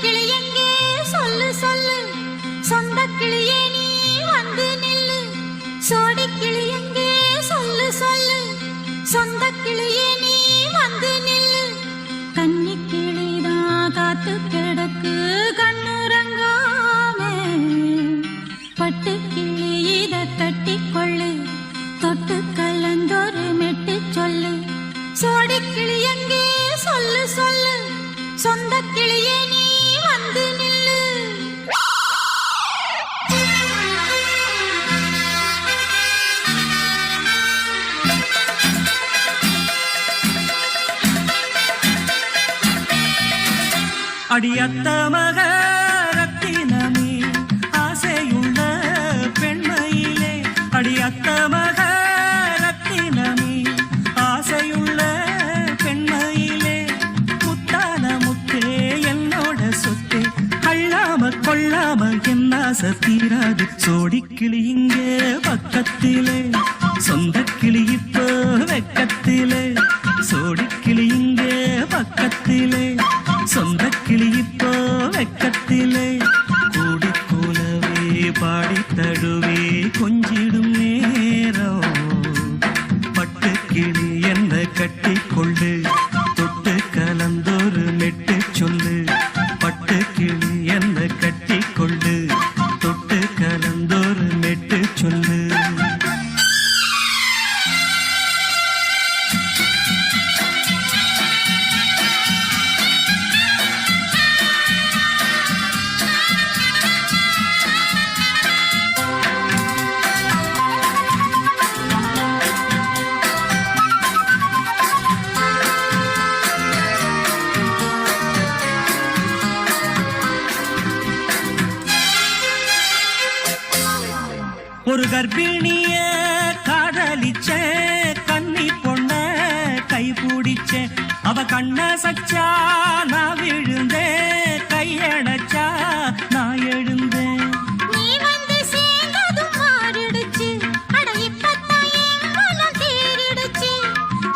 கிளி எங்கே சொல்லு சொல்லு, சொந்த கிளியே நீ வந்து நில்லு. சோடி கிளி எங்கே சொல்லு சொல்லு, சொந்த கிளியே நீ வந்து நில்லு. கன்னி கிளிதான் காத்து கிடக்கு கண்ணுறங்காம, பட்டு கிளி இத கட்டி கொள்ளு, தொட்டு கலந்தொரு மெட்டு சொல்லு. சோடி கிளி எங்கே சொல்லு சொல்லு, சொந்த கிளியே நீ வந்து நில்லு. அடியத்த மக ரத்தினமே ஆசையுள்ள பெண்மையிலே, அடியத்த மக ரத்தினமே ஆசையுள்ள பெண்மையிலே, முத்தான முத்தே என்னோட சொத்தே, அள்ளாம கொள்ளாம என்ன சத்தீராது. சோடி கிளி இங்கே பக்கத்திலே, சொந்த கிளி இப்போ வெக்கத்திலே. சோடி கிளி இங்கே பக்கத்திலே, சொந்த கிளி இப்போ வெக்கத்திலே. கூடி கூலவே பாடி தடுவே கொஞ்சிடும் நேரம், பட்டு கிளி என்ன கட்டி கொள்ளு, தொட்டு கலந்தொரு மெட்டு சொல்லு. பட்டு கிளி என்ன கட்டி கொள்ளு, தொட்டு கலந்தொரு மெட்டு சொல்லு. ஒரு கர்ப்பிணிய காதலிச்ச கன்னி பொண்ண கை பிடிச்ச, அவ கண்ண சச்சா நான் விழுந்தேன், கையடைச்சா நான் எழுந்தேன். நீ வந்து சேர்ந்ததும் மாறிடுச்சு, அட இப்பத்தான் என் மனம் தேறிடுச்சு.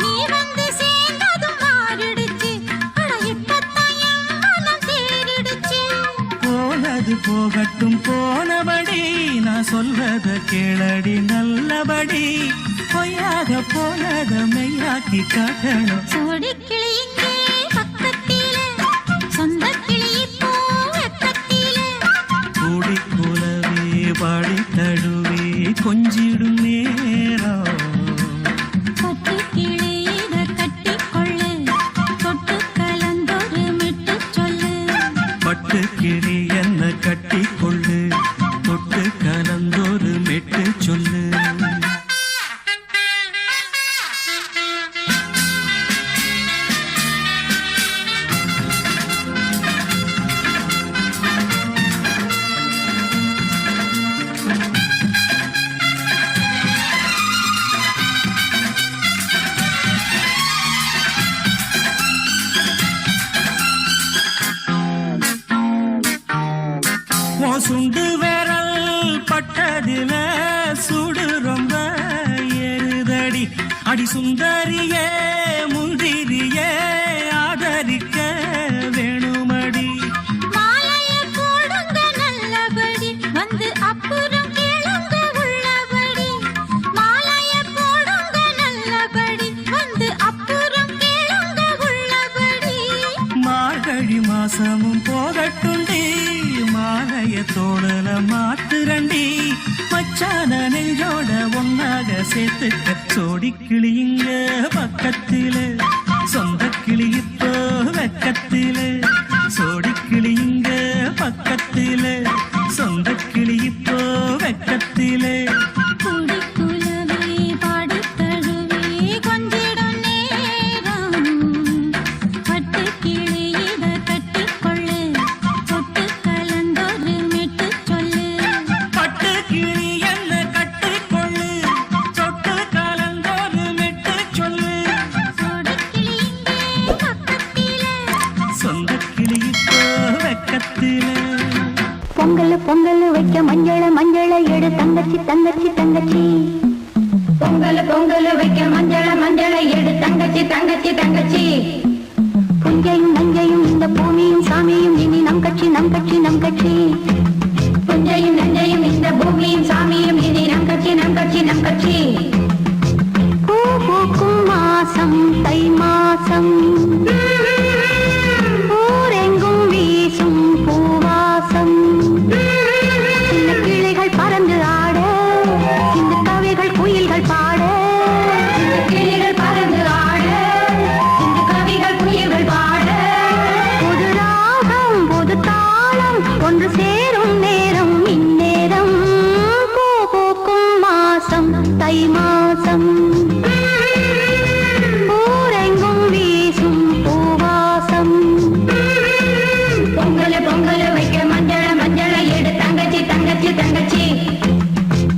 நீ வந்து சேர்ந்ததும் மாறிடுச்சு, அட இப்பத்தான் என் மனம் தேறிடுச்சு. போனது போகட்டும் போனபடி, நான் சொல்றத கேளடி நல்லபடி. பொய்யாக போனத மெய்யாக்கி காட்டணும். சோடி கிளி இங்கே பக்கத்திலே, சொந்த கிளி இப்போ வெக்கத்திலே. கூடி கூலவே பாடி தடுவே கொஞ்சிடும் நேரம், பட்டு கிளி இத கட்டி கொள்ளு, தொட்டு கலந்தொரு மெட்டு சொல்லு. பட்டு கிளி என்ன கட்டி கொள்ளு, தொட்டு கலந்தொரு மெட்டு சொல்லு. சுண்டு விரல் பட்டதில சுடு ரொம்ப ஏறுதடி. அடி சுந்தரியே முந்திரியே ஆதரிக்க வேணுமடி. மாலைய போடுங்க நல்லபடி, வந்து அப்புறம் கேளுங்க உள்ளபடி. மாலைய போடுங்க நல்லபடி, வந்து அப்புறம் கேளுங்க உள்ளபடி. மார்கழி மாசமும் போகட்டுண்டி, மாலைய தோழல மாத்துரண்டி. மச்சான நெஞ்சோட ஒன்னாக சேர்த்துக்க. சோடி கிளி இங்க பக்கத்திலே, சொந்த கிளி இப்போ வெக்கத்திலே. சோடி கிளி இங்க பக்கத்திலே, சொந்த கிளி இப்போ வெக்கத்திலே. கூடி குலவே பாடி தழுவே கொஞ்சிடும் நேரம், பட்டு கிளி இத கட்டி கொள்ளு, தொட்டு கலந்தொரு மெட்டு சொல்லு. பட்டு கிளி என்ன கட்டி கொள்ளு, தொட்டு கலந்தொரு மெட்டு சொல்லு. சோடி கிளி இங்கே பக்கத்திலே, சொந்த கிளி இப்போ வெக்கத்திலே. பொங்கல் பொங்கல் வைக்க மஞ்சள மஞ்சள எடு தங்கச்சி தங்கச்சி தங்கச்சி. பொங்கல் பொங்கல் வைக்க மஞ்சள மஞ்சள எடு தங்கச்சி தங்கச்சி தங்கச்சி. புஞ்சையும் நஞ்சையும் இந்த பூமியும் சாமியும் இனி நம் நம் கட்சி நம் கட்சி புஞ்சையும் நஞ்சையும் இந்த பூமியும் சாமியும் இனி நம் கட்சி நம் கட்சி நம் கட்சி பூ பூக்கும் மாசம் தை மாசம் ஊரெங்கும் வீசும் பூவாசம் சின்ன கிளைகள் பறந்து ஆட சின்ன கவிகள் குயில்கள் பாட சின்ன கிளைகள் பறந்து ஆட சின்ன கவிகள் குயில்கள் பாட புது ராகம் புது தாளம் ஒன்று சேரும் நேரம் இந்நேரம் பூ பூக்கும் மாசம் தை மாசம் ஊரெங்கும் வீசும் பூவாசம் பொங்கல் பொங்கல் வைக்க மஞ்சள மஞ்சள எடு தங்கச்சி தங்கச்சி தங்கச்சி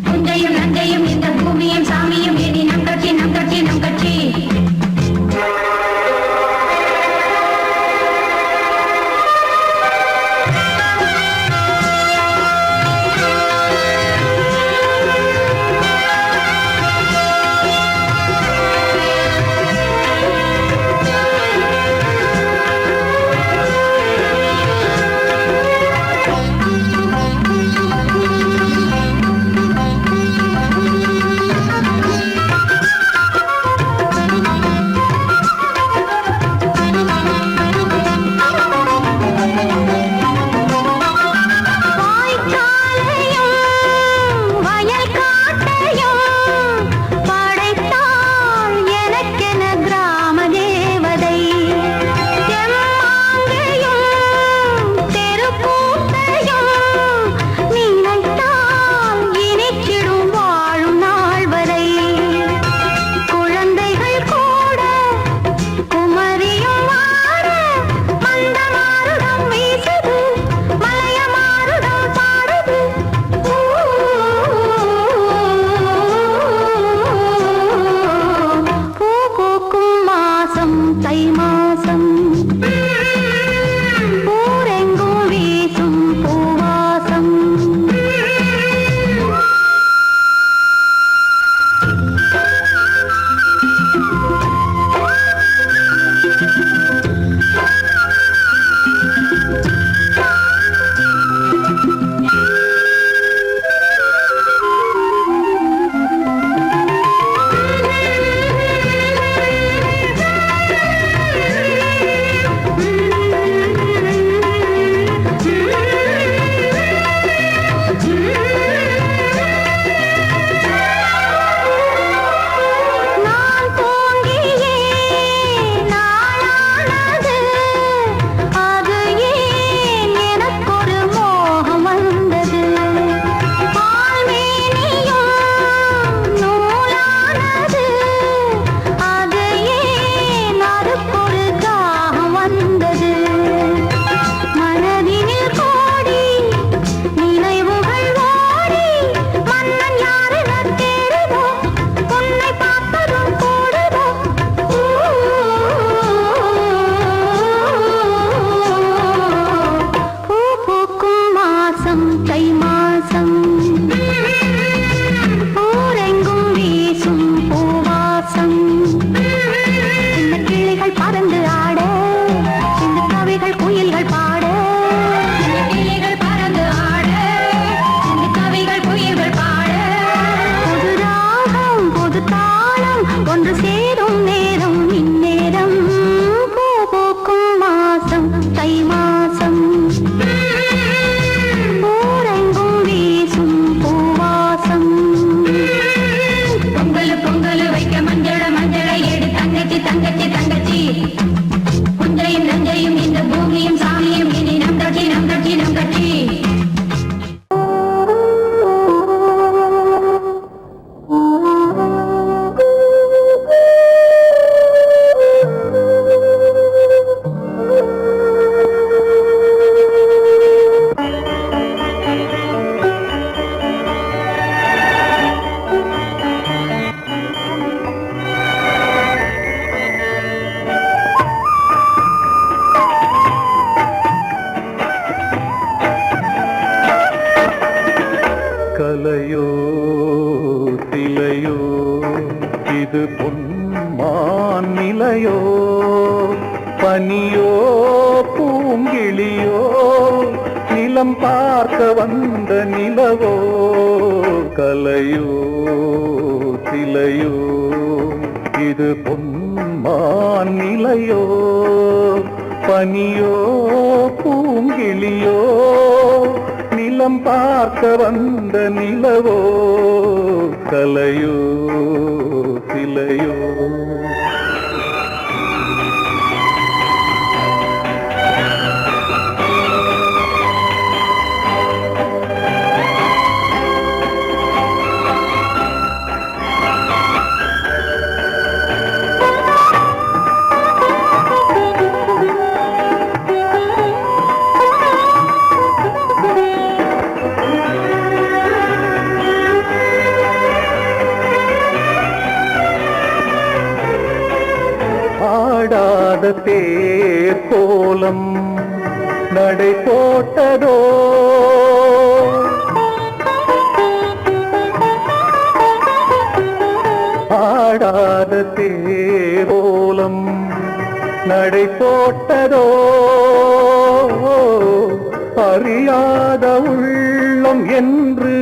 புஞ்சையும் நஞ்சையும் இந்த பூமியும் சாமியும் இனி நம் கட்சி நம் கட்சி நம் கட்சி கலையோ திலையோ இது பொன்மான் நிலையோ பனியோ பூங்கிளியோ நிலம் பார்க்க வந்த நிலவோ கலையோ சிலையோ இது பொன்மான் நிலையோ பனியோ பூங்கிளியோ நிலம் பார்க்க வந்த நிலவோ கலையோ சிலையோ ஆடாத தேர் கோலம் நடை போட்டதோ ஆடாத தேர் கோலம் நடை போட்டதோ அறியாத உள்ளம் என்று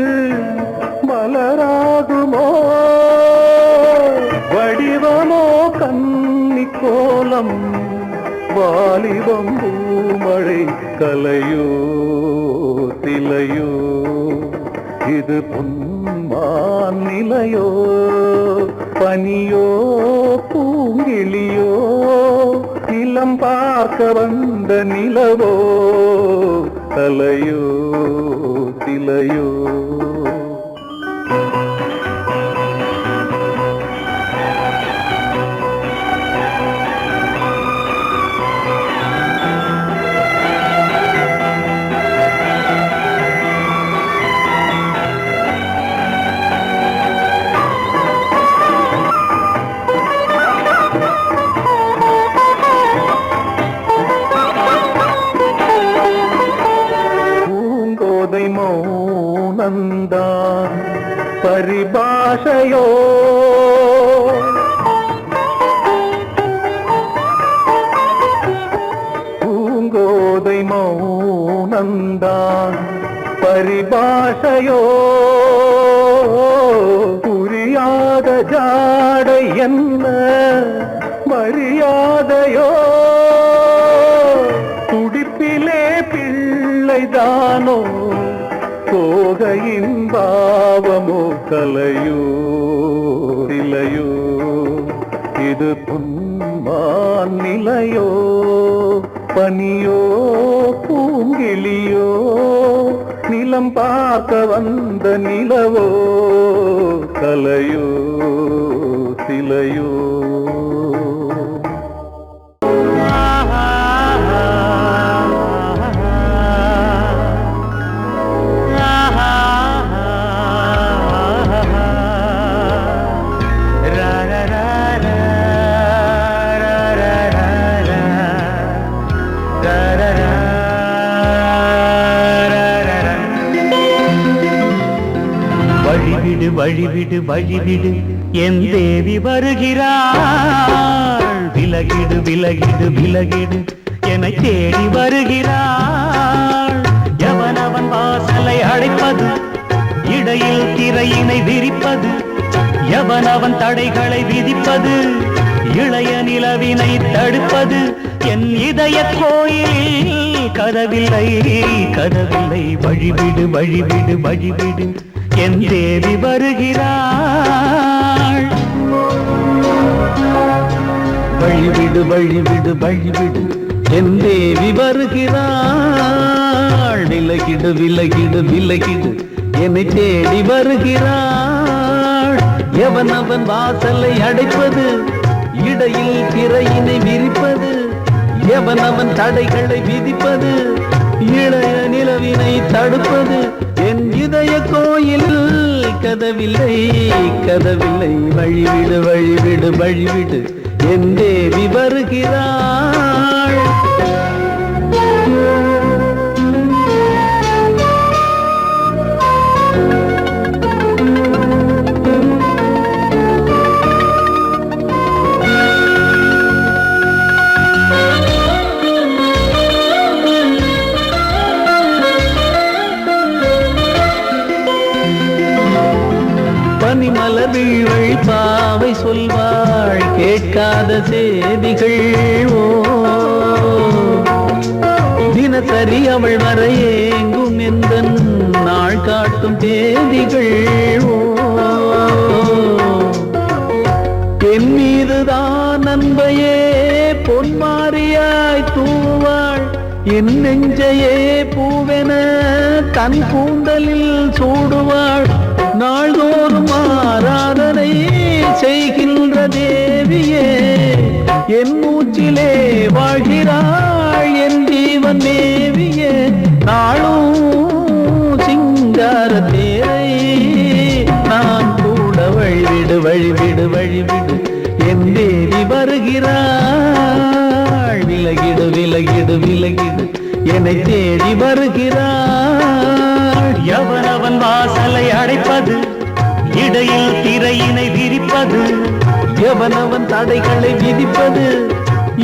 மலராகுமோ வடிவமோ கன்னி கோலம் வாலிபம் பூமழை கலையோ சிலையோ இது பொன்மான் நிலையோ பனியோ பூங்கிளியோ நிலம் பார்க்க வந்த நிலவோ கலையோ சிலையோ மௌனந்தான் பரிபாஷையோ பூங்கோதை மௌனந்தான் பரிபாஷையோ புரியாத ஜாடை என்ன மரியாதையோ துடிப்பிலே பிள்ளைதானோ சோகையின் பாவமோ கலையோ சிலையோ இது பொன்மான் நிலையோ பனியோ பூங்கிளியோ நிலம் பார்க்க வந்த நிலவோ கலையோ சிலையோ வழிவிடு வழிவிடு வழிவிடு என் தேவி வருகிறாள் விலகிடு விலகிடு விலகிடு என்னை தேடி வருகிறாள் எவனவன் வாசலை அடைப்பது இடையில் திரையினை விரிப்பது எவனவன் தடைகளை விதிப்பது இளைய நிலவினை தடுப்பது என் இதய கோயிலில் கதவில்லை கதவில்லை வழிவிடு வழிவிடு வழிவிடு என் தேவி வருகிறாள் வழிவிடு வழிவிடு வழிவிடு என் தேவி வருகிறாள் விலகிடு விலகிடு விலகிடு என்னை தேடி வருகிறாள் எவனவன் வாசலை அடைப்பது இடையில் திரையினை விரிப்பது எவனவன் தடைகளை விதிப்பது இளைய நிலவினை தடுப்பது என் இதய கோயில் கதவில்லை கதவில்லை வழிவிடு வழிவிடு வழிவிடு என் தேவி வருகிறாள் கேட்காத செய்திகள் ஓ தினசரி அவள் வர ஏங்கும் எந்த நாள் காட்டும் தேதிகள் ஓ என் மீதுதான் அன்பையே பொன்மாரியாய் தூவாள் என் நெஞ்சையே பூவென தன் கூந்தலில் சூடுவாள் நாள்தோறும் ஆராதனை செய்கின்ற தேவியே என் மூச்சிலே வாழ்கிறாள் என் ஜீவன் தேவியே நாளும் சிங்கார தேரை நான் கூட வழிவிடு வழிவிடு வழிவிடு என் தேவி வருகிறாள் விலகிடு விலகிடு விலகிடு என்னை தேடி வருகிறாள் எவனவன் வாசலை அடைப்பது இடையில் திரையினை விரிப்பது எவனவன் தடைகளை விதிப்பது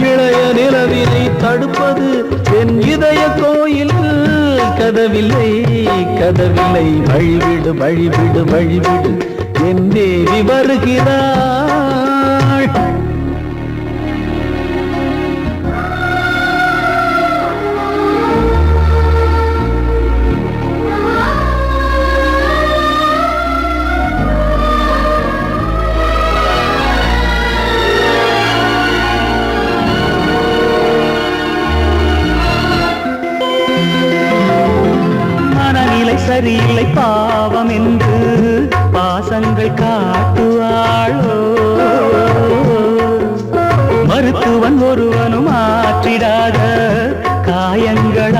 இளைய நிலவினை தடுப்பது என் இதய கோயில் கதவில்லை கதவில்லை வழிவிடு வழிவிடு வழிவிடு என் தேவி வருகிறாள் சரியில்லை பாவம் என்று பாசங்கள் காட்டுவாளோ மருத்துவன் ஒருவனும் ஆற்றிடாத காயங்களாற்றுவாளோ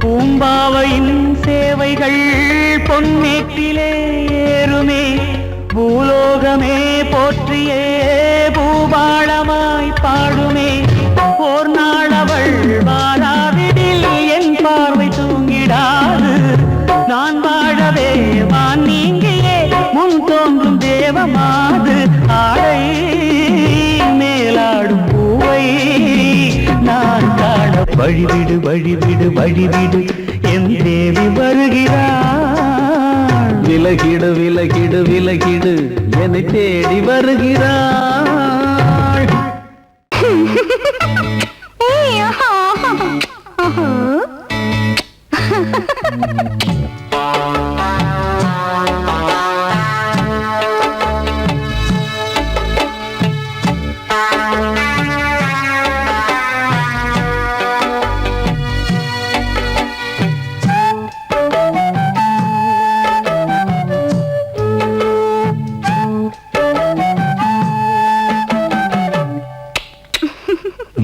பூம்பாவையின் சேவைகள் பொன்னேட்டிலே ஏறுமே பூலோகமே போற்றியே பூபாளமாய் பாடுமே ஓர் நாள் அவள் வாராவிடில் என் பார்வை தூங்கிடாது நான் வாழவே வான் நீங்கியே முன் தோன்றும் தேவமாது ஆடை மேலாடும் பூவை நான் காண வழிவிடு வழிவிடு வழிவிடு என் தேவி வருகிறாள் விலகிடு விலகிடு விலகிடு என்னை தேடி வருகிறாள்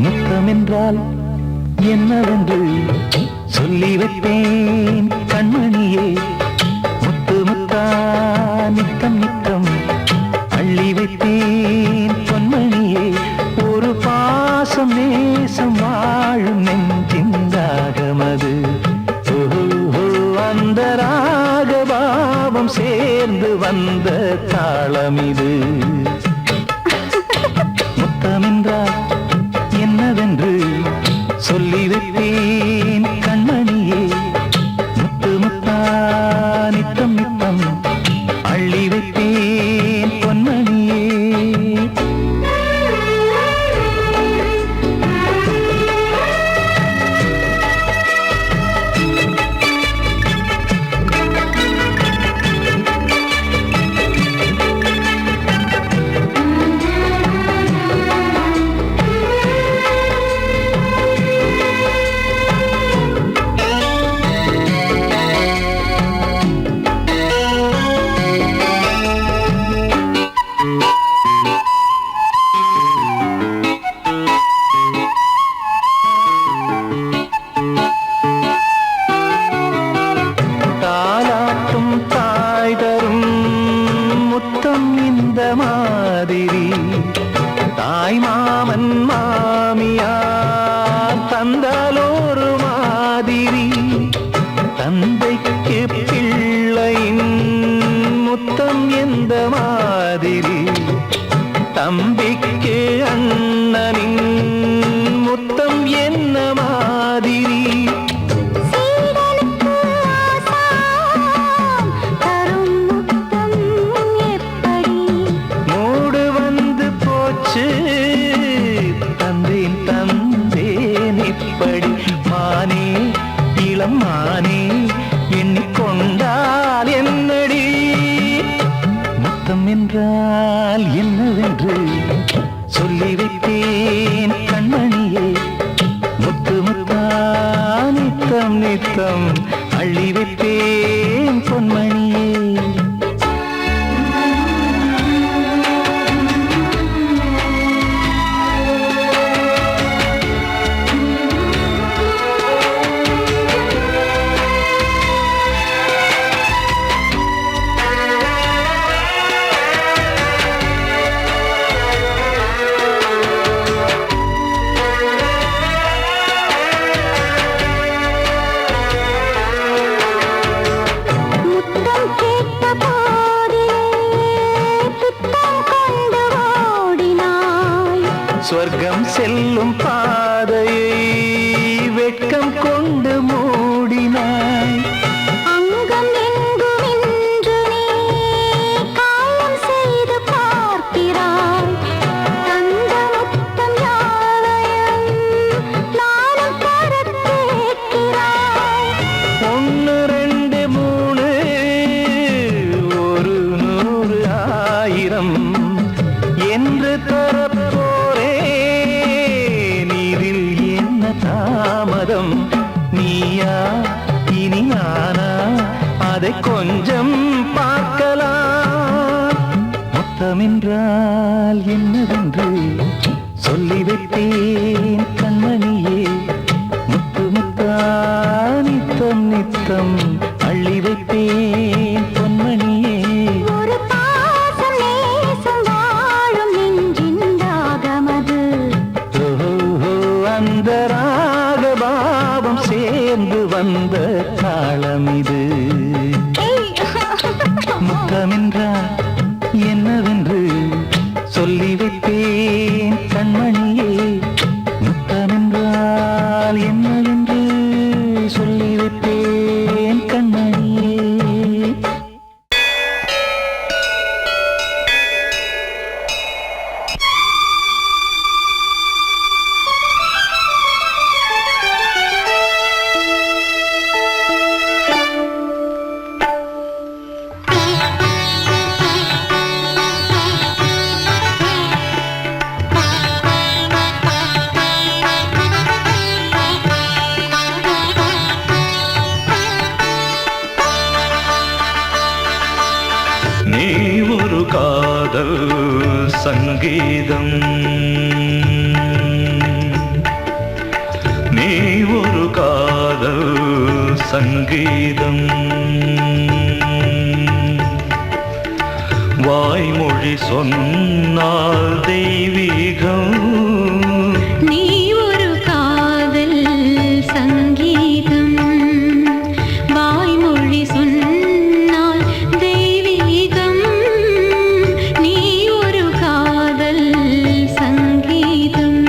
முத்தமென்றால் என்னவென்று சொல்லி வைப்பேன் கண்மணியே முத்து முத்தா நித்தம் நித்தம் அள்ளி வைப்பேன் பொன்மணியே ஒரு பாசம் நேசம் வாழும் நெஞ்சின் ராகமது அந்த ராகபாவம் சேர்ந்து வந்த தாளமிது முத்தமென்றால் என்னவென்று சொல்லி வைப்பேன் கண்மணியே முத்து முத்தா நித்தம் நித்தம் அள்ளி வைப்பேன் பொன்மணியே மாதிரி தாய் மாமன் மாமியார் தந்தாலோரு மாதிரி தந்தைக்கு பிள்ளையின் முத்தம் எந்த மாதிரி தம்பிக்கு அண்ணனின் முத்தம் என்ன மாதிரி சீடனுக்கு ஆசான் தரும் முத்தம் சொல்லி வைத்தேன் கண்மணியே முத்து முத்தா நித்தம் நித்தம் அள்ளி வைத்தேன் பொன்மணியே சொர்க்கம் செல்லும் பாதையை வெட்கம் கொண்டு மூடினாய் அங்கம் எங்குமென்று நீ காயம் செய்து பார்க்கிறாய் தந்த முத்தம் யாவையும் நானும் தர கேட்கிறாய் 1 2 3 ஒரு 100 1000 என்று தரப்போரே நீரில் என்ன தாமதம் நீயா இனி நானா அதை கொஞ்சம் பார்க்கலாம் மொத்தமென்றால் என்னவென்று சொல்லி வைத்தேன் கண்மணியே முத்து முத்தா நித்தம் நித்தம் அள்ளி வைத்தேன் பொன்மணியே ஒரு பாசம் நேசம் வாழும் நெஞ்சின் ராகமது ஓஹோ அந்த ராகபாவம் சேர்ந்து வந்த தாளம் இது முத்தமென்றால் என்னவென்று சொல்லி வைத்தேன் கண்மணியே முத்தமென்றால் என்னவென்று சொல்லி வைத்தேன் கண்மணியே நீ ஒரு காதல் சங்கீதம் நீ ஒரு காதல் சங்கீதம் வாய்மொழி சொன்னால் தெய்வீகம் நீ ஒரு காதல் சங்கீதம் வாய்மொழி சொன்னால் தெய்வீகம் நீ ஒரு காதல் சங்கீதம்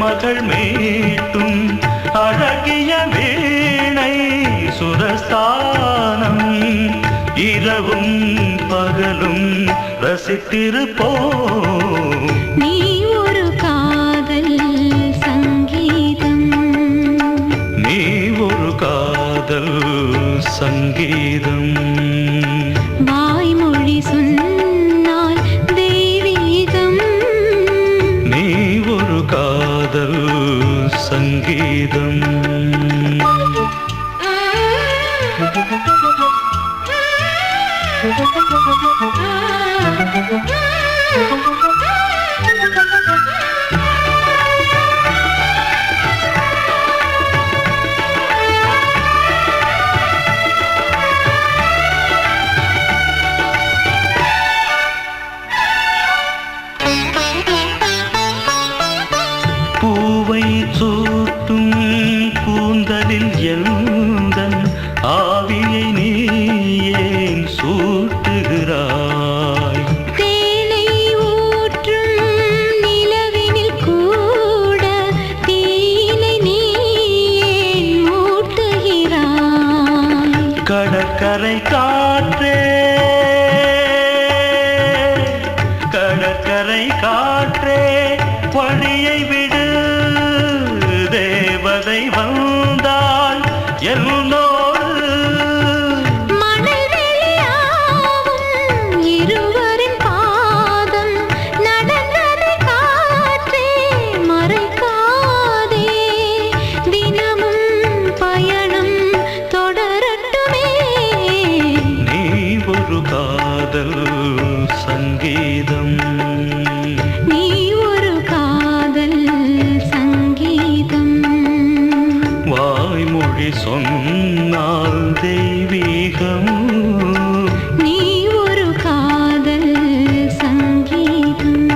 மகள் மீட்டும் அழகிய வீணை சுரஸ்தானம் இரவும் பகலும் ரசித்திருப்போம். நீ ஒரு காதல் சங்கீதம், நீ ஒரு காதல் சங்கீதம், வாய்மொழி சொன்னால் தெய்வீகம். நீ ஒரு காதல் சங்கீதம். பூவை சூட்டும் கூந்தலில் எந்தன் ஆவியை நீ ஏன் சூட்டுகிறாய்? தேனை ஊற்றும் நிலவினில் கூட தீனை நீ ஏன் மூட்டுகிறாய்? கடற்கரை காற்றே, கடற்கரை காற்றே வழியை விடு, தேவதை வந்தாள் என்னோடு. மணல் வெளியாகும் இருவரின் பாதம் நடந்ததை காற்றே மறைக்காதே, தினமும் பயணம் தொடரட்டுமே. நீ ஒரு காதல் சங்கீதம், நீ ஒரு காதல் சங்கீதம். வாய்மொழி சொன்னால் தெய்வீகம். நீ ஒரு காதல் சங்கீதம்.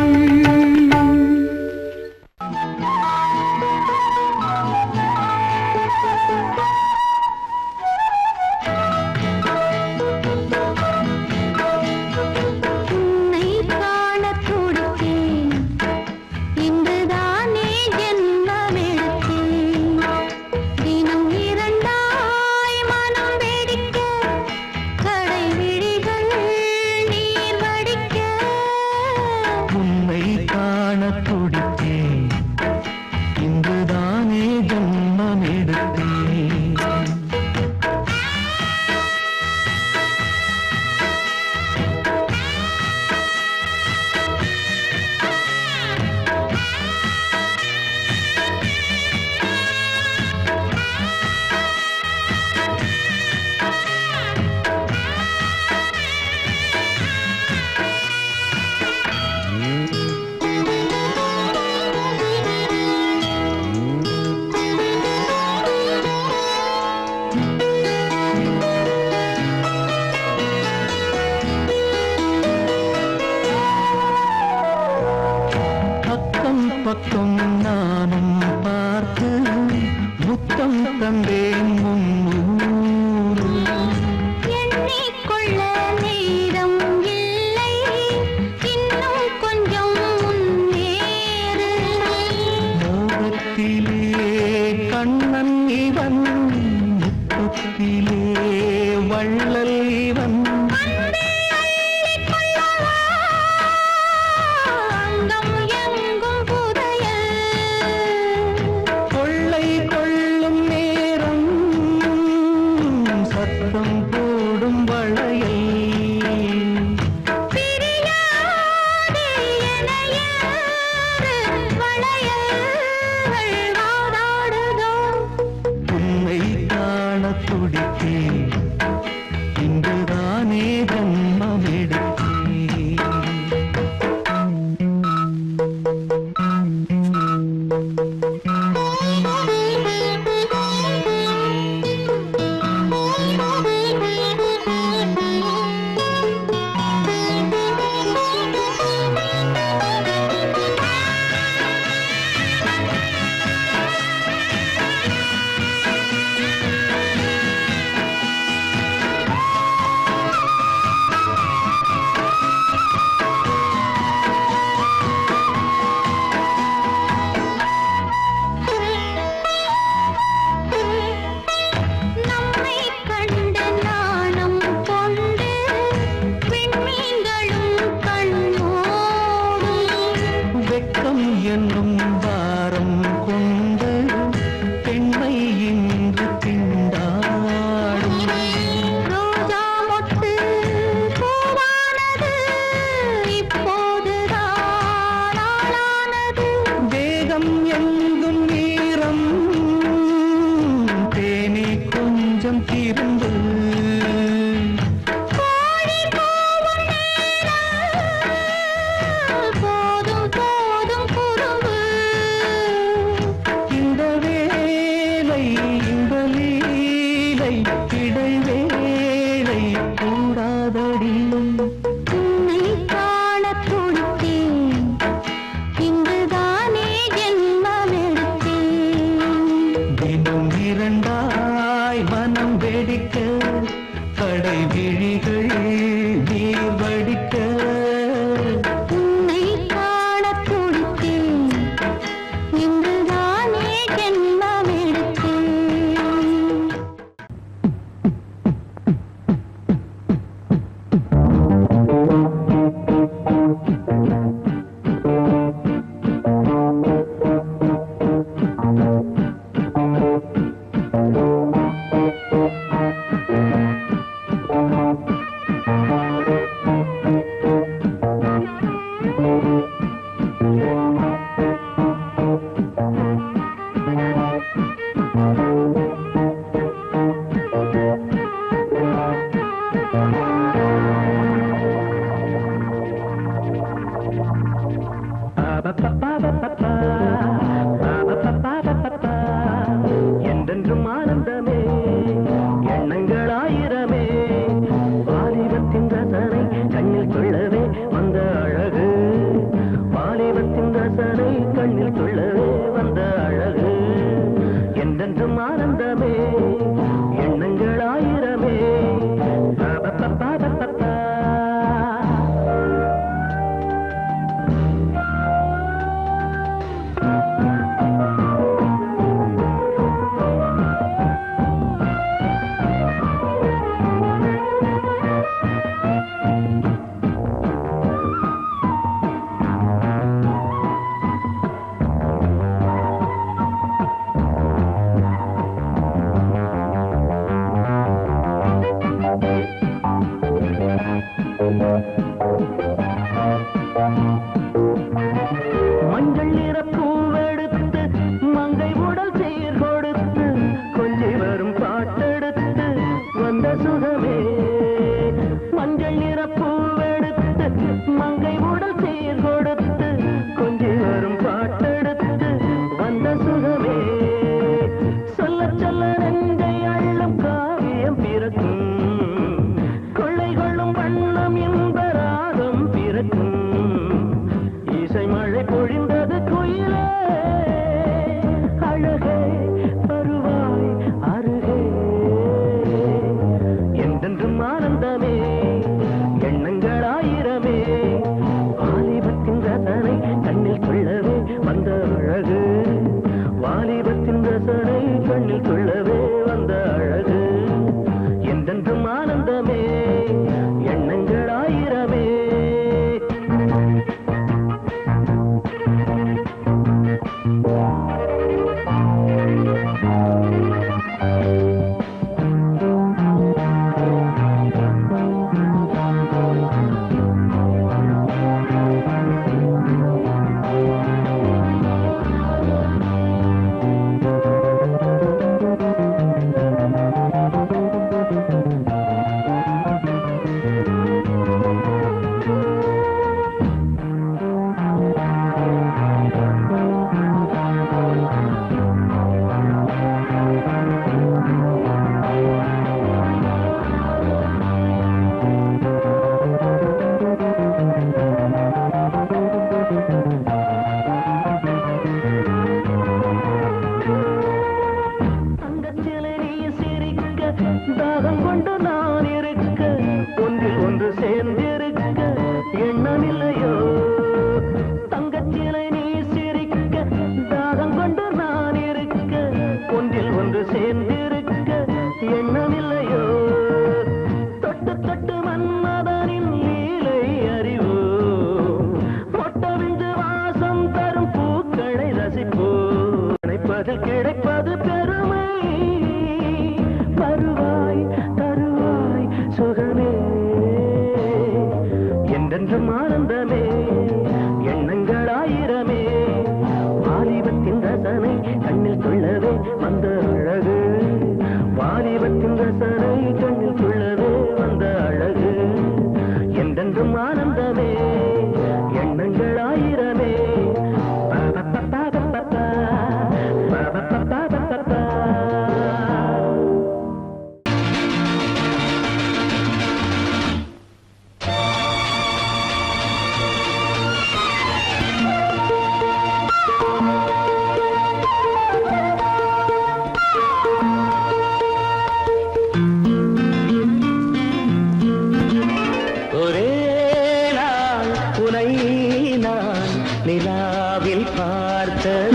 உன்னை காணத் துடித்தேன், இன்றுதானே ஜென்மமெடுத்தேன். தினம் இரண்டாய் மனம் வெடிக்க, கடை விழிகள் நீர் வடிக்க. உன்னை காண துடித்தேன், இன்றுதானே ஜன்மம் எடுத்தேன். பக்கம் பக்கம் நானும் பார்த்து முத்தம் தந்தேன் முன்னூறு. எண்ணிக்கொள்ள நேரம் இல்லை, இன்னும் கொஞ்சம் முன்னேறு. மோகத்திலே கண்ணன் இவன், முத்தத்திலே வள்ளல் இவன். அங்கம் எங்கும் புதையல், கொள்ளை கொள்ளும் நேரம், சத்தம் போடும் வளையல். பிரியாதே எனையாறு, வளையல்கள் வாதாடுதோ. உன்னை காண துடித்தேன், கொஞ்சம் திருந்து போதும் போதும் குறும்பு இந்த வேலை இந்த லீலை இடைவேளை கூடாதடியும் உன்னை காண துடித்தேன் இங்குதானே ஜென்மமெடுத்தேன் தினம் இரண்டாய் மனம் வெடிக்க கடை விழிகள் நீர் வடிக்க உன்னை காண துடித்தேன் இங்குதானே ஜென்மமெடுத்தேன் என்றென்றும் ஆனந்தமே எண்ணங்கள் ஆயிரமே வாலிபத்தின் ரசனை கண்ணில் கொள்ளவே வந்த அழகு வாலிபத்தின் ரசனை கண்ணில் கொள்ளவே வந்த அழகு என்றென்றும் ஆனந்தமே எண்ணங்கள் ஆயிரமே மஞ்சள் நிற பூவெடுத்து மங்கை உடல் சீர் கொடுத்து கொஞ்சி வரும் பாட்டெடுத்து வந்த சுகமே மஞ்சள் நிற பூவெடுத்து மங்கை உடல் சீர் கொடுத்து கொஞ்சி வரும் பாட்டெடுத்து வந்த சுகமே சொல்ல சொல்ல நெஞ்சை அள்ளும் காவியம் பிறக்கும் கொள்ளை கொள்ளும் வண்ணம் என்பராகம் பிறக்கும் இசை மழை பொழிந்தது குயிலே அழகே வருவாய் அருகே என்றென்றும் ஆனந்தமே எண்ணங்கள் ஆயிரமே வாலிபத்தின் ரசனை கண்ணில் கொள்ளவே வந்த அழகு வாலிபத்தின் ரசனை கண்ணில் கொள்ளவே வந்த அழகு என்றென்றும் ஆனந்தமே எண்ணங்கள் ஆயிரமே தங்கச்சிலை நீ சிரிக்க தாகம் கொண்டு நான் இருக்க ஒன்றில் ஒன்று சேர்ந்திருக்க எண்ணமில்லையோ தங்கச்சிலை நீ சிரிக்க தாகம் கொண்டு நான் இருக்க ஒன்றில் ஒன்று சேர்ந்திருக்க எண்ணமில்லையோ தொட்டு தொட்டு மன்மதனின் லீலை அறிவோ மொட்டவிந்து வாசம் தரும் பூக்களை ரசிப்போ நினைப்பதில் கிடைப்பது பெருமை வருவாய் தருவாய் சுகமே என்றென்றும் ஆனந்தமே எண்ணங்கள் ஆயிரமே வாலிபத்தின் ரசனை கண்ணில் கொள்ளவே வந்த அழகு வாலிபத்தின்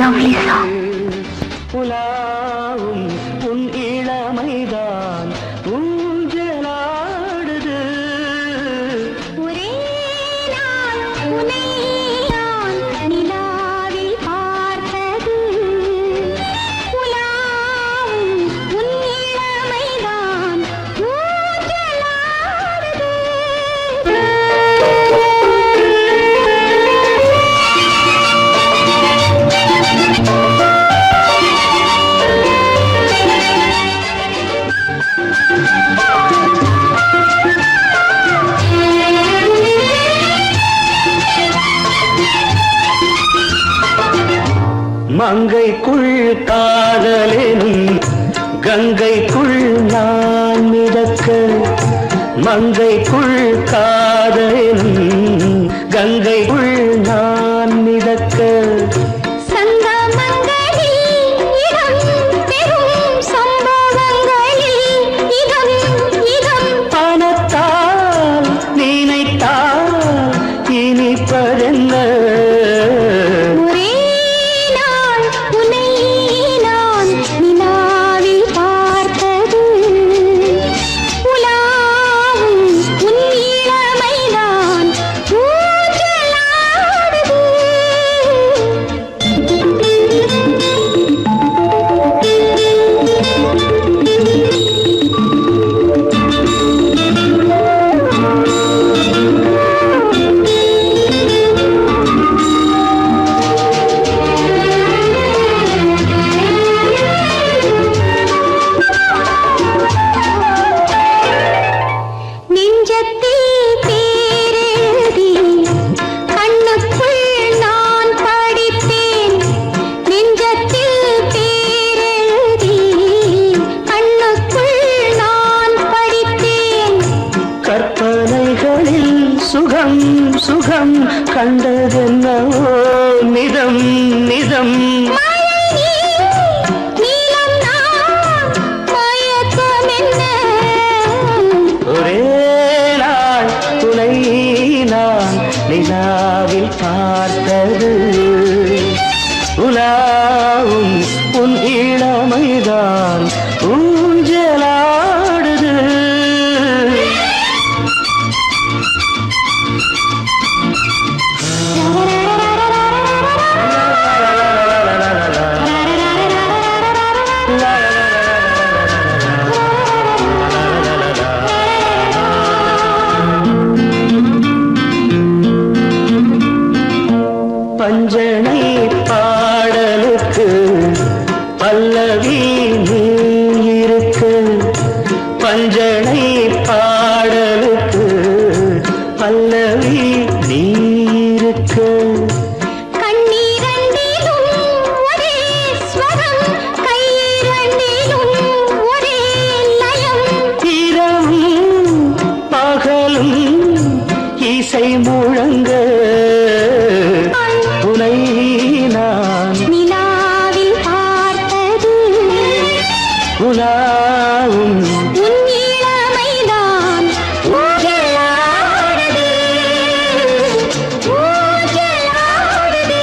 lovely song. உலாவும் உன் இளமைதான் ஊஞ்சலாடுது. ஒரே நாள் உன்னை நான் நிலாவில் பார்த்தது. உலாவும் உன் இளமைதான் ஊஞ்சலாடுது. மங்கைக்குள் காதலெனும் கங்கைக்குள் நான் மிதக்க. மங்கைக்குள் காதலெனும் கங்கைக்குள் நான் மிதக்க. சங்கமங்களில் இடம் பெறும் சம்பவங்களில் இதம் இதம் பணத்தால் நினைத்தால் இனிப்பதென்ன. ஒரே நாள் உன்னை நான் நிலாவில் பார்த்தது. உலாவும் உன் இளமைதான் ஊஞ்சலாடுது. நெஞ்சத்தில் பேரெழுதி கண்ணுக்குள் நான் படித்தேன். நெஞ்சத்தில் பேரெழுதி கண்ணுக்குள் நான் படித்தேன். கற்பனைகளில் சுகம் சுகம் கண்டதென்னவோ நிதம் நிதம். மழை நீலம் நான் மயக்கம் என்ன. ஒரே நாள் துணை நான் நிலாவில் பார்த்தது. உலாவும் உன் இளமைதான் ஊஞ்சலாடுது. பஞ்சனை பாடலுக்கு பல்லவி நீ இருக்கு. பஞ்சனை பாடலுக்கு பல்லவி நீ இருக்கு. கண்ணீரண்டிலும் ஒரே ஸ்வரம் கையிரண்டிலும் ஒரே லயம். இரவும் பகலும் இசை முழங்க. உனை நான் நிலாவில் பார்த்தது. உலாவும் உன் இளமைதான் ஊஞ்சலாடுது. ஊஞ்சலாடுது.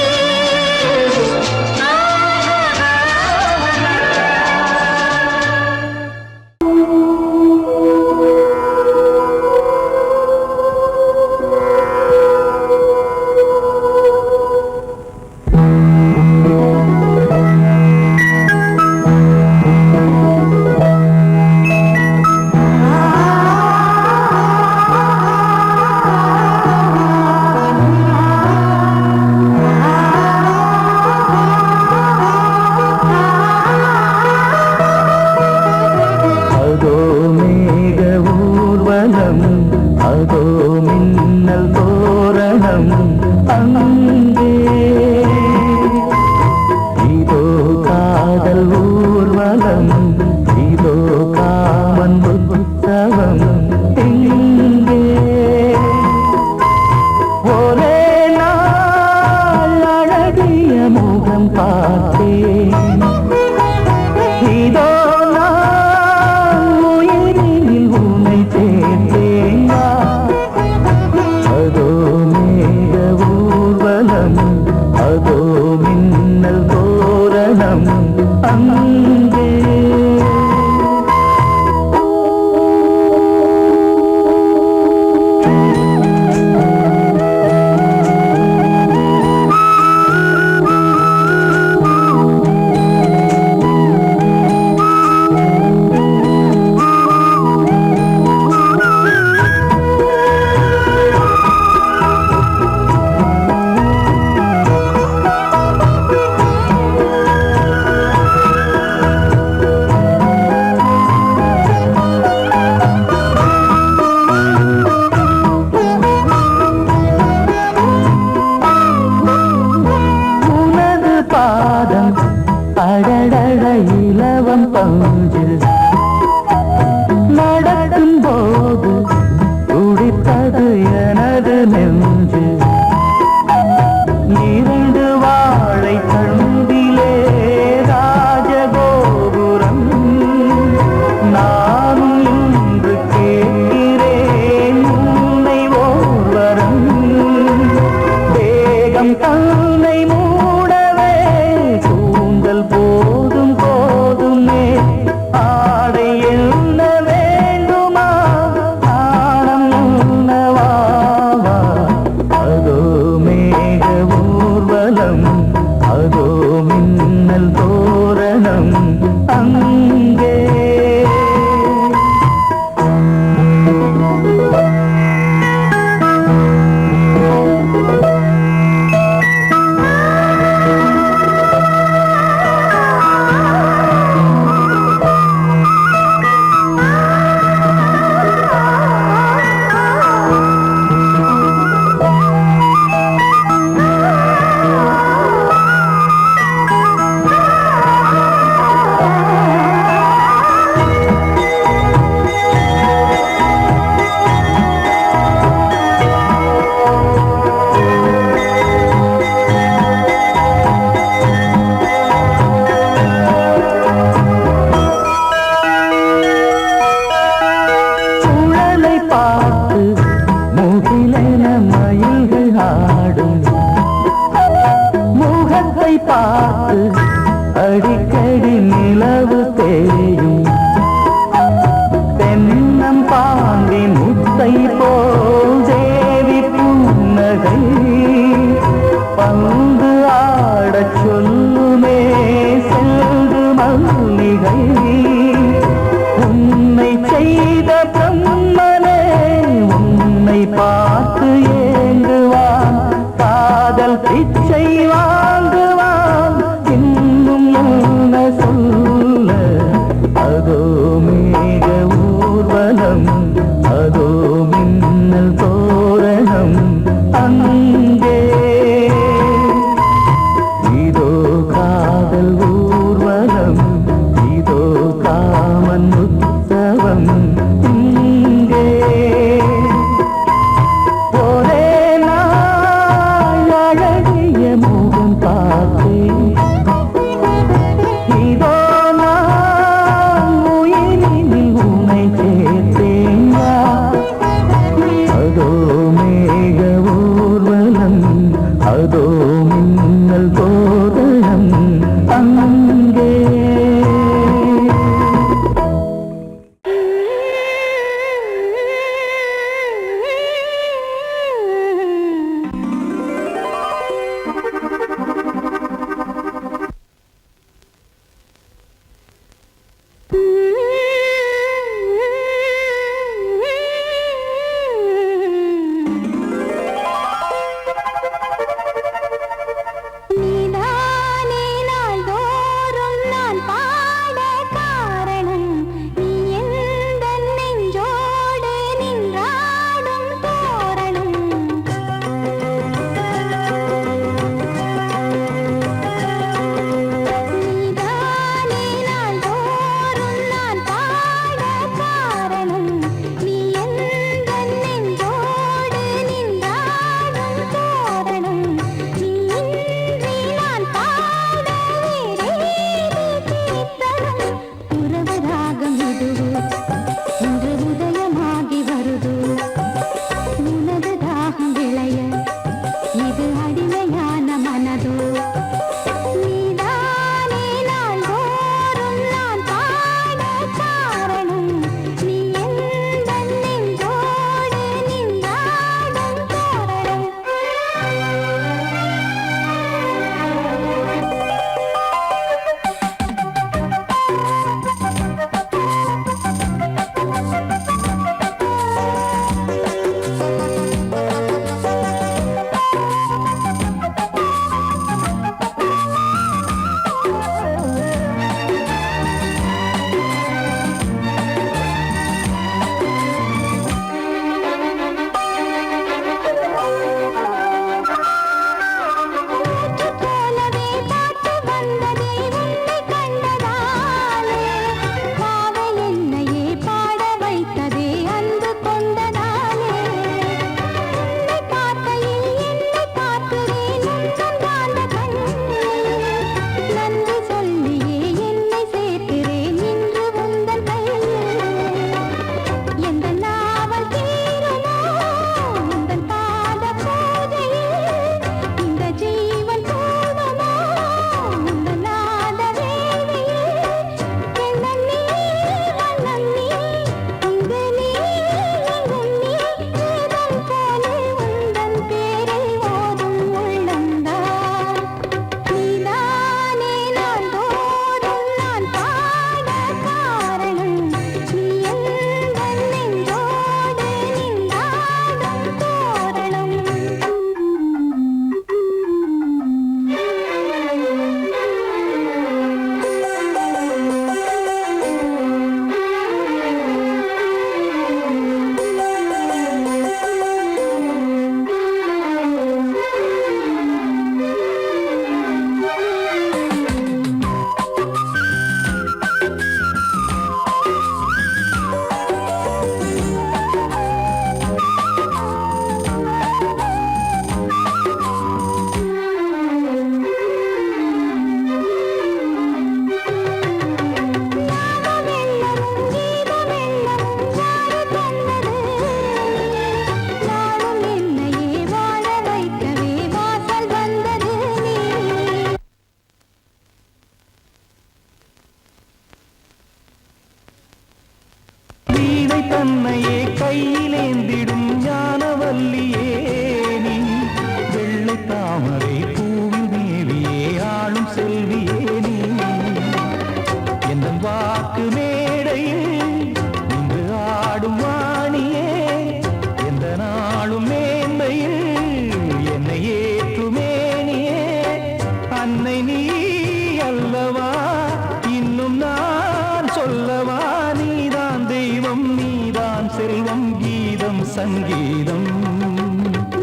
அதோ மேக ஊர்வலம், அதோ மின்னல் தோரணம் அங்கே. இதோ காதல் ஊர்வலம், இதோ காமன் உற்சவம் இங்கே. ஒரே நாள் அழகிய முகம் பார்த்தேன். இதோ நான் உயிரில் உன்னை சேர்த்தேன். அதோ மேக ஊர்வலம், அதோ மின்னல் அங்கே அடடட இலவம் பஞ்சு நடக்கும் போது துடித்தது எனது நெஞ்சு இரண்டு வாழை தண்டிலே ராஜகோபுரம் நானும் இன்று கேட்கிறேன் உன்னை ஓர்வரம் தேகம் தன்னை மூடவே கூந்தல் போதும் போதுமே ஆடை என்ன வேண்டுமா நாணம் என்னவா அதோ மேக ஊர்வலம் அதோ மின்னல் தோரணம் அங்கே சங்கீதம்.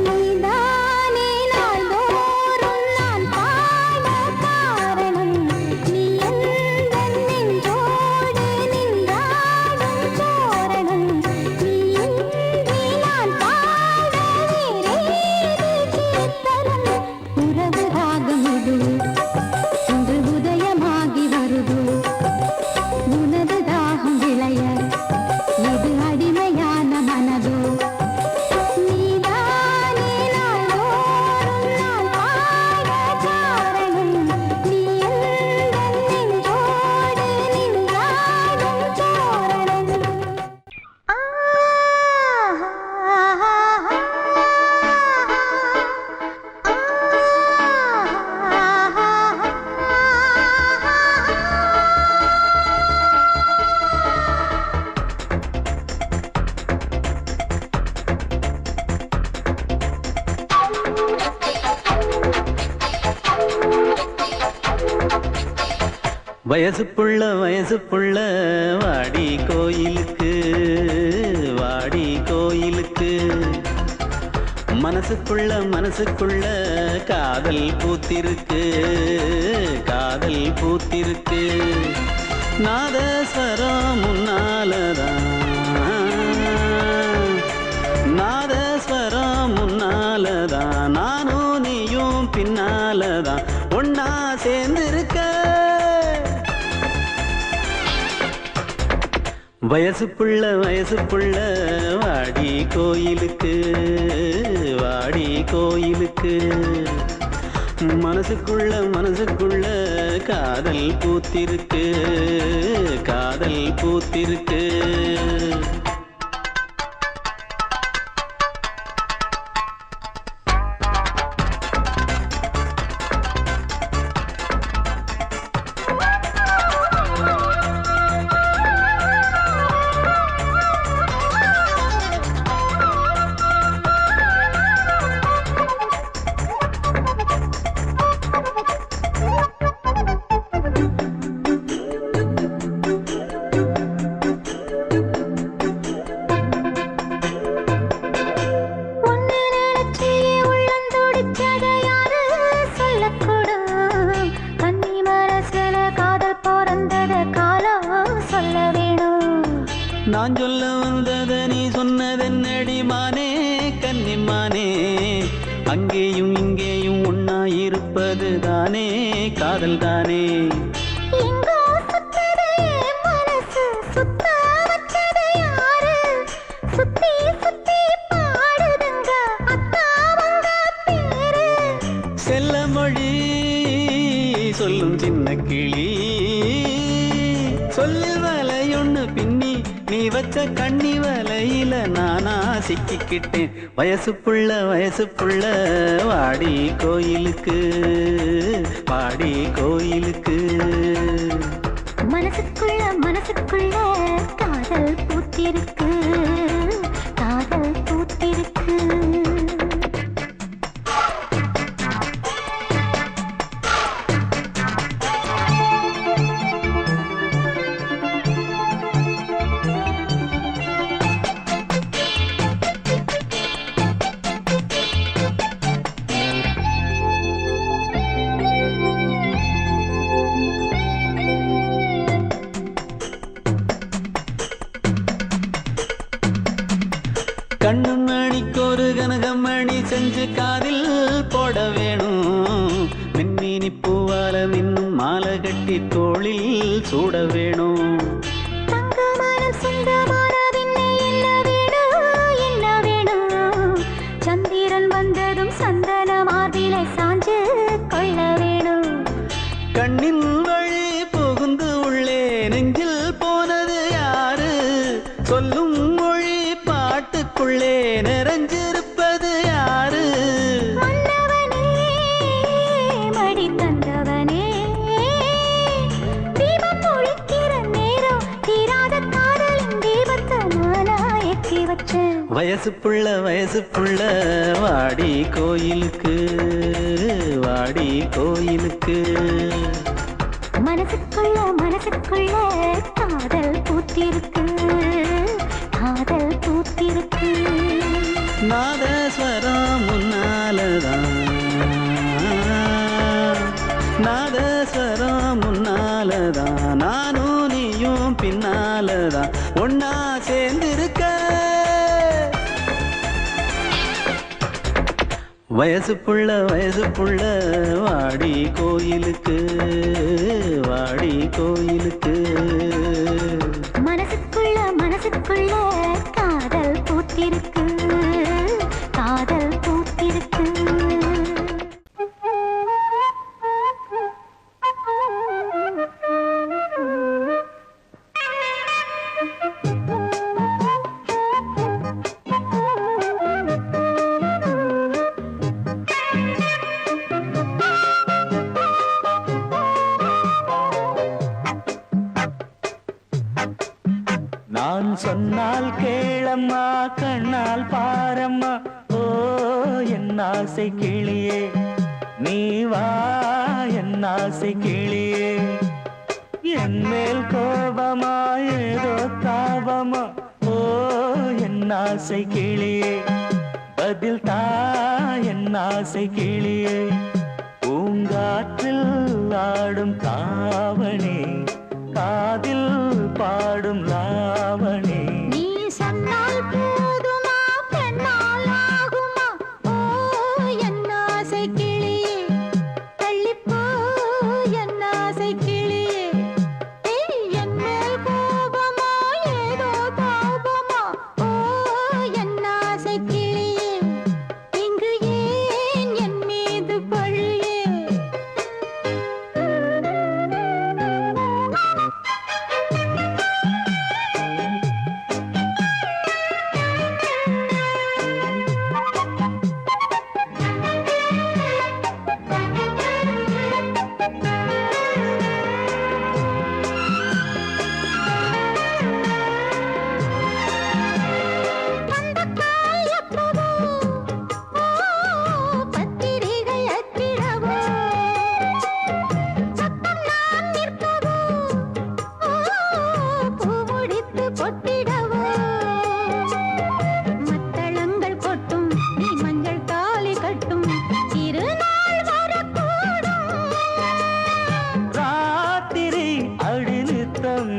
நீதானே நாள்தோறும் நான் பாட காரணம். நீ எந்தன் நெஞ்சோடு நின்றாடும் தோரணம். நீ இன்றி நான் பாட வேறேது கீர்த்தனம். உறவு ராகம் இது இன்று உதயமாகி வருது. உனது தாகம் விளைய இது அடிமையான மனதோ. நீதானே நாள்தோறும் நான் பாட காரணம். நீ எந்தன் நெஞ்சோடு நின்றாடும் தோரணம். வயசு புள்ள வாடி கோயிலுக்கு, வாடி கோயிலுக்கு. மனசுக்குள்ள காதல் பூத்திருக்கு, காதல் பூத்திருக்கு. நாதஸ்வரம் முன்னாலதான், நாதஸ்வரம் முன்னாலதான். நானும் நீயும் பின்னாலதான் ஒன்னா சேர்ந்திருக்க. வயசு புள்ள வாடி கோயிலுக்கு, வாடி கோயிலுக்கு. மனசுக்குள்ள காதல் பூத்திருக்கு, காதல் பூத்திருக்கு. நான் சொல்ல வந்தத நீ சொன்னதென்னடி மானே, கன்னிமானே. அங்கேயும் இங்கேயும் ஒன்னா இருப்பது தானே காதல் தானே. செல்ல மொழி சொல்லும் சின்ன கிளி, சொல்லில் வலையொன்னு பின்னி நீ வச்ச கண்ணி வலையில நானா சிக்கிக்கிட்டேன். வயசு புள்ள வாடி கோயிலுக்கு, வாடி கோயிலுக்கு. மனசுக்குள்ள காதல் பூத்திருக்கு, காதல் பூத்திருக்கு. கண்ணு மணிக்கொரு கனகமணி செஞ்சு காதில் போட வேணும். மின்மினி பூவால மின்னும் மாலை கட்டி தோளில் சூட வேணும். சந்திரன் வந்ததும் சந்தன மார்பிலை சாஞ்சு கொள்ள வேணும். கண்ணின் வழி புகுந்து உள்ளே நெஞ்சில் போனது யாரு? சொல்லும் மொழி பாட்டுக்குள்ளே நிறைஞ்சிருப்பது யாரு? மன்னவனே மடி தந்தவனே, தீபம் ஒழிக்கிற நேரம் தீராத காதலின் தீபத்தை நானா ஏற்றி வச்சேன். வயசு புள்ள வாடி கோயிலுக்கு, வாடி கோயிலுக்கு. மனசுக்குள்ள காதல் பூத்திருக்கு, காதல் பூத்திருக்கு. நாதஸ்வரம் முன்னாலதான், நாதஸ்வரம் முன்னாலதான், நானும் நீயும் பின்னாலதான் ஒன்னா சேர்ந்திருக்க. வயசு புள்ள வாடி கோயிலுக்கு, வாடி கோயிலுக்கு. மனசுக்குள்ள காதல் பூத்திருக்கு, காதல் பூத்திருக்கு. நான் சொன்னால் கேளம்மா, கண்ணால் பாரம்மா, ஓ என் ஆசை கிளியே, நீ வா என் ஆசை கிளியே. என் மேல் கோபமா ஏதோ தாபமா, ஓ என் ஆசை கிளியே, பதில் தா என் ஆசை கிளியே. பூங்காற்றில் ஆடும் தாவணி, காதில் பாடும் லாவணி. நீ சொன்னால் போதுமா, பெண்ணால் ஆகுமா, ஓ என் ஆசை கிளியே, தள்ளிப்போ என் ஆசை கிளியே. என் மேல் கோபமா ஏதோ தாபமா, ஓ என் ஆசை கிளியே, இங்கு ஏன் என் மீது பழியே.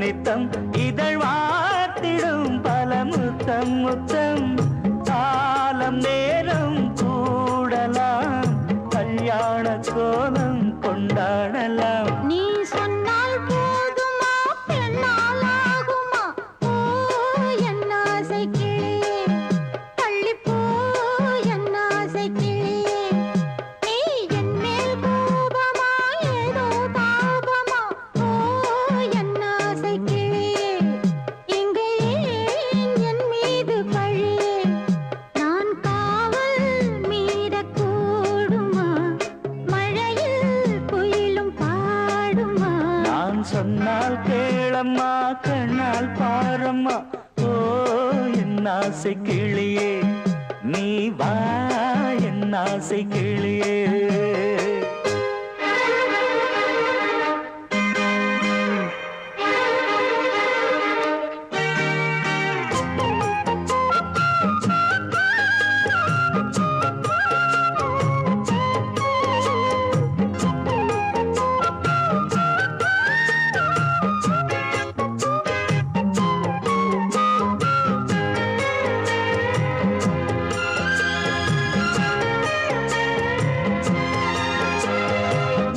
நித்தம் இதழ் வார்த்திடும் பல முத்தம் முத்தம். காலம் நேரம் கூடலாம், கல்யாண கோலம் கொண்டாடலாம். நீ சொன்னால் போதுமா, பெண்ணால் ஆகுமா, ஓ என் ஆசை கிளியே, தள்ளிப்போ என் ஆசை கிளியே. நீ என் மேல் கோபமா ஏதோ தாபமா, ஓ என் ஆசை கிளியே, இங்கே ஏன் என் மீது பழியே. நான் காவல் மீறக்கூடுமா, மழையில் குயிலும் பாடுமா. நான் சொன்னால் கேளம்மா, கண்ணால் பாரம்மா, ஓ என் ஆசை கிளியே, நீ வா என் ஆசை கிளியே.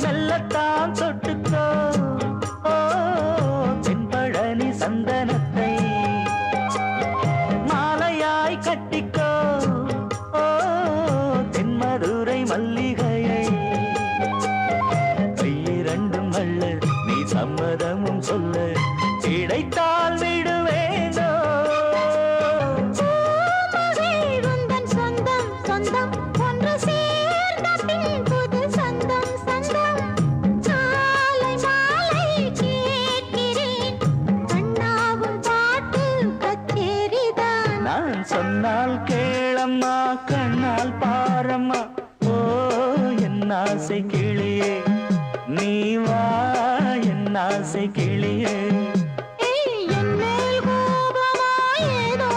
மெல்லத்தான் தொட்டுக்கோ, ஓ தென்பழனி சந்தனத்தை மாலையாய் கட்டிக்கோ, ஓ தென்மதுரை மல்லிகையை. கையிரண்டும் வள்ள நீ சம்மதமும் சொல்ல, கிடைத்தால் விடுவேனோ. உந்தன் சொந்தம் சொந்தம் ஒன்று சேர்ந்த பின் புது சொந்தம் சொந்தம். மாலை மாலை கேட்கிறேன், கண்ணாவும் பாட்டு கச்சேரிதான். நான் சொன்னால் கேளம்மா, கண்ணால் பாரம்மா, ஓ என் ஆசை கிளியே, நீ வா என் ஆசை கிளியே. என் மேல் கோபமா ஏதோ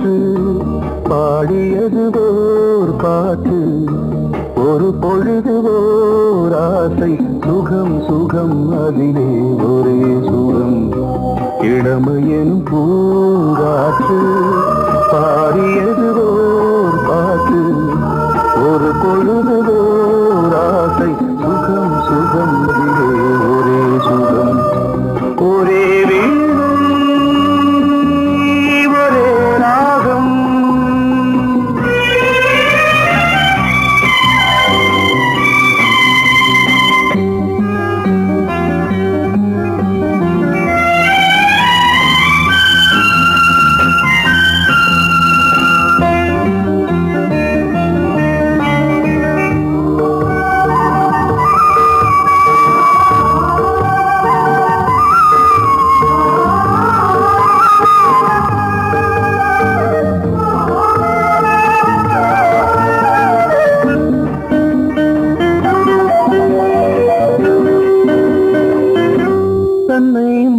பூங்காற்று பாடியது ஓர் பாட்டு ஒரு பொழுது ஓர் ஆசை சுகம் சுகம் அதிலே ஒரே சுகம் இளமையெனும் பூங்காற்று பாடியது ஓர் பாட்டு ஒரு பொழுது ஓர் ஆசை சுகம் சுகம் அதிலே ஒரே சுகம் ஒரே வீணை ஒரே ராகம்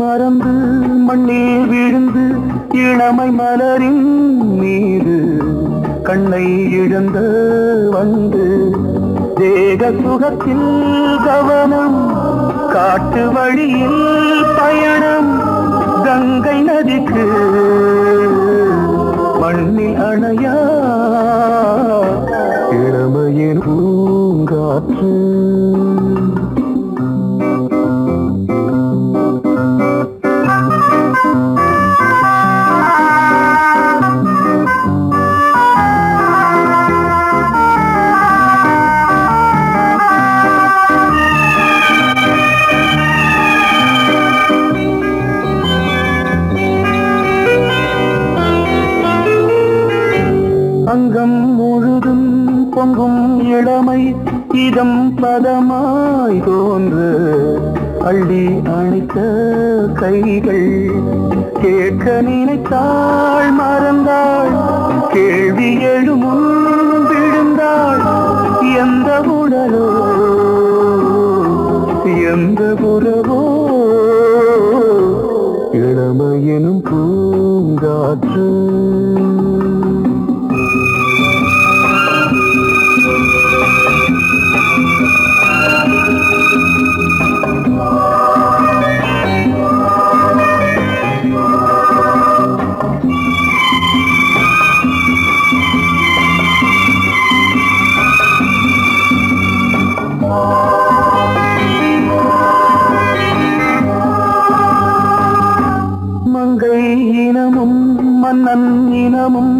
மறந்து மண்ணில் விழுந்து இளமை மலரின் மீது கண்ணை இழந்த வந்து தேக சுகத்தில் கவனம் காட்டு வழியில் பயணம் கங்கை நதிக்கு மண்ணில் அணையா இளமையின் பூங்காற்று அங்கம் முழுதும் பொங்கும் இளமை இதம் பதமாய் தோன்று அள்ளி அணைத்த கைகள் கேட்க நினைத்தாள் மறந்தாள் கேள்வி எழுமுன் விழுந்தாள் எந்த உடலோ எந்த புறவோ இளமையெனும் பூங்காற்று மங்கை இனமும் மன்னன் இனமும்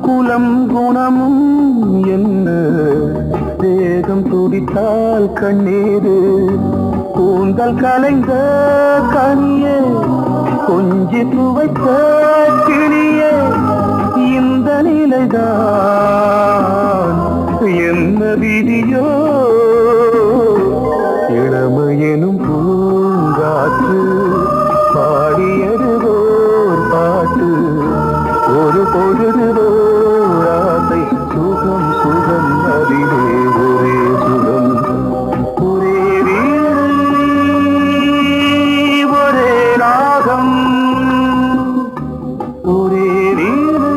குலம் குணமும் என்ன தேகம் துடித்தால் கண்ணீரு கூந்தல் கலைந்த கனியே கொஞ்சி துவைத்த கிளியே இந்த நிலைதான் என்ன விதியோ இளமையெனும் பூங்காற்று பாடியது ஓர் பாட்டு ஒரு பொழுது ஓர் ஆசை சுகம் சுகம் அதிலே ஒரே சுகம் ஒரே வீணை ஒரே ராகம் ஒரே வீணை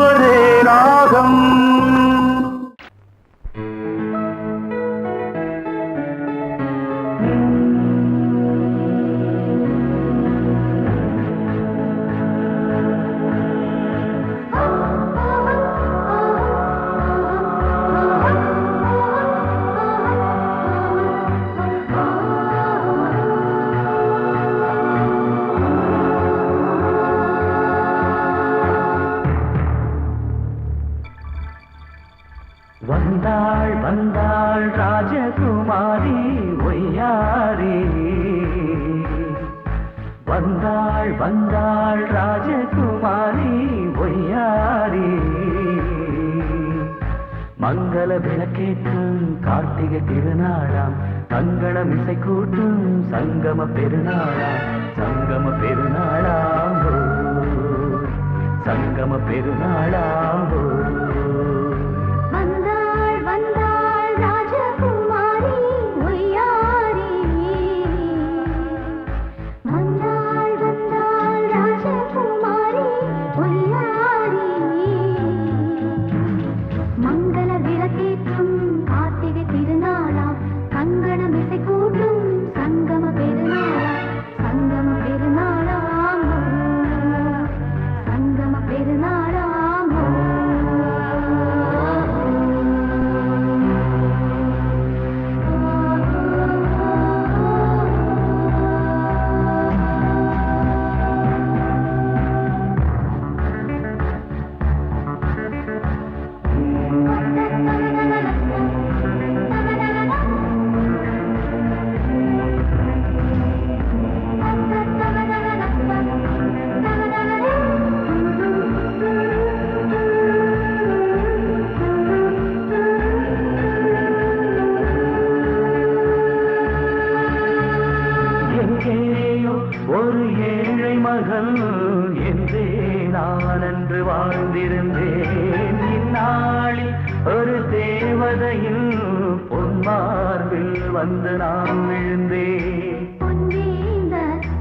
ஒரே ராகம் வந்தாள் வந்தாள் ராஜகுமாரி ஒய்யாரி வந்தாள் வந்தாள் ராஜகுமாரி ஒய்யாரி மங்கள விளக்கேற்றும் கார்த்திகை திருநாளாம் தங்களம் இசை கூட்டும் சங்கம பெருநாளாம் சங்கம பெருநாளாம் சங்கம பெருநாளாம் வந்தாள் வந்தாள் ராஜகுமாரி எங்கேயோ ஒரு ஏழை மகள் என்றே நான் அன்று வாழ்ந்திருந்தேன். இந்நாளில் ஒரு தேவதையில் பொன்மார்பில் வந்து நான் விழுந்தேன். பொன்னேந்த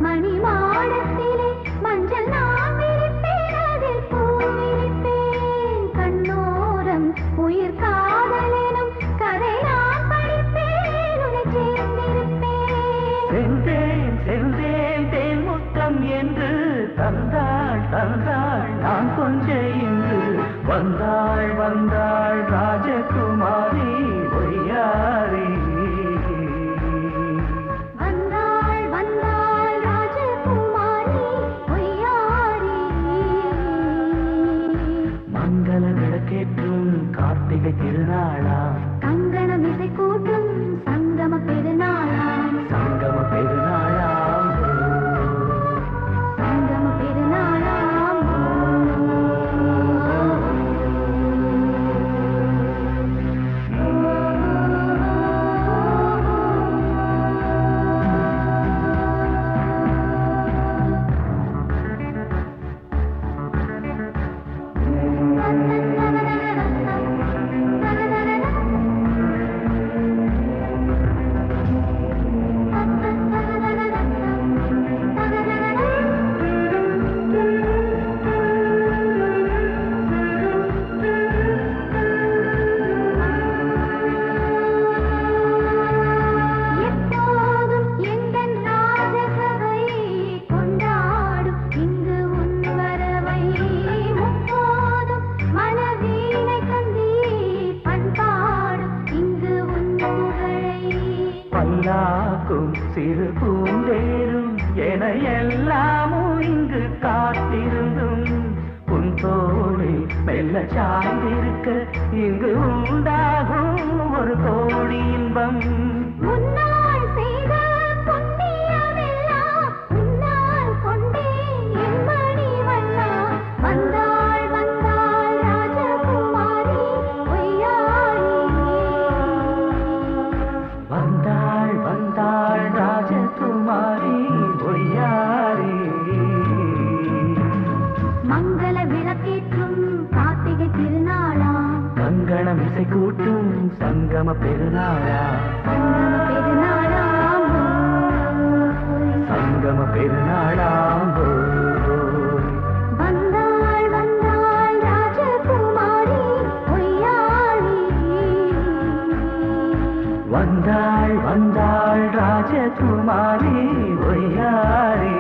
மணி மாடத்திலே மஞ்சள் நான் விரிப்பேன், அதில் பூ விரிப்பேன். கண்ணோரம் உயிர் காதலெனும் கதை நான் படிப்பேன், உன்னை சேர்ந்திருப்பேன். சென்றேன் சென்றேன் தேன் முத்தம் என்று தந்தாள் தந்தாள் நான் கொஞ்ச இன்று வந்தாள் வந்தாள் ராஜகுமாரி ஒய்யாரி. வந்தாள் வந்தாள் ராஜகுமாரி ஒய்யாரி. மங்கள விளக்கேற்றும் கார்த்திகை திருநாளா, கங்கணம் இசை கூட்டும் சங்கம பெருநாளாம். சங்கம பெருநாளாம் சங்கம பெருநாளாம். எப்போதும் எந்தன் ராஜசபை கொண்டாடும் இங்கு உன் வரவை. முப்போதும் மனவீணை தந்தி பண்பாடும் இங்கு உன் புகழை. பல்லாக்கும் சிறு பூந்தேரும் என எல்லாமும் இங்கு காத்திருந்தும் உன் தோழி மெல்ல சாய்ந்திருக்க இங்கு உண்டாகும் ஒரு கோடி இன்பம். முன்னால் செய்த புண்ணியமெல்லாம் உன்னால் கொண்டேன் என் மணிவண்ணா. வந்தாள் வந்தாள் ராஜகுமாரி ஒய்யாரி. வந்தாள் வந்தாள் ராஜகுமாரி ஒய்யாரி. மங்கள விளக்கேற்றும் கார்த்திகை திருநாளாம். கங்கணம் இசை கூட்டும் சங்கம பெருநாளா, சங்கம பெருநாளாம். சங்கம பெருநாளாம் வந்தாள் வந்தாள் ராஜகுமாரி ஒய்யாரி. வந்தாள் வந்தாள் ராஜகுமாரி ஒய்யாரி.